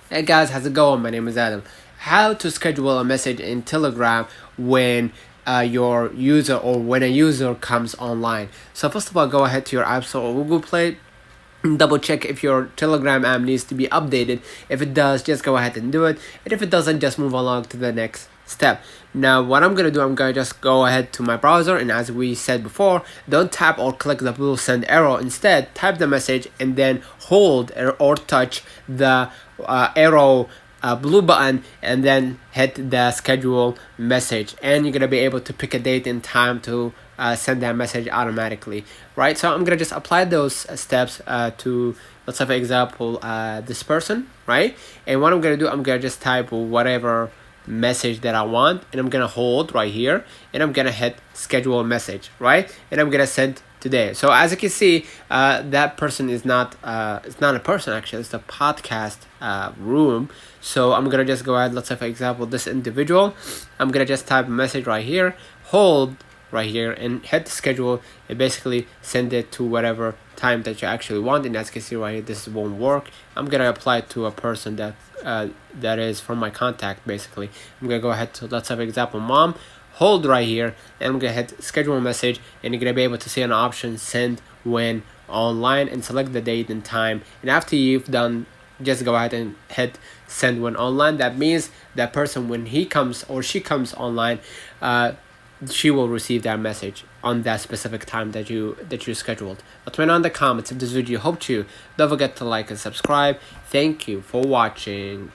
Hey guys, how's it going? My name is Adam. How to schedule a message in Telegram when your user or when a user comes online. So first of all, go ahead to your App Store or Google Play. Double check if your Telegram app needs to be updated. If it does, just go ahead and do it. And if it doesn't, just move along to the next step. Now what I'm gonna do, I'm gonna just go ahead to my browser, and as we said before, don't tap or click the blue send arrow. Instead, type the message and then hold or touch the arrow blue button and then hit the schedule message, and you're gonna be able to pick a date and time to send that message automatically, right? So I'm gonna just apply those steps to, let's say for example, this person, right? And what I'm gonna do, I'm gonna just type whatever message that I want, and I'm gonna hold right here, and I'm gonna hit schedule message, right? And I'm gonna send today. So as you can see, that person is not it's not a person, actually it's a podcast room. So I'm gonna just go ahead, let's say for example this individual, I'm gonna just type a message right here, hold right here, and hit schedule, and basically send it to whatever time that you actually want. And as you can see right here, this won't work. I'm gonna apply it to a person that that is from my contact. Basically, I'm gonna go ahead to, let's have example mom, hold right here, and I'm gonna hit schedule message, and you're gonna be able to see an option send when online, and select the date and time. And after you've done, just go ahead and hit send when online. That means that person, when he comes or she comes online, she will receive that message on that specific time that you scheduled. Let me know in the comments if this video helped you. Don't forget to like and subscribe. Thank you for watching.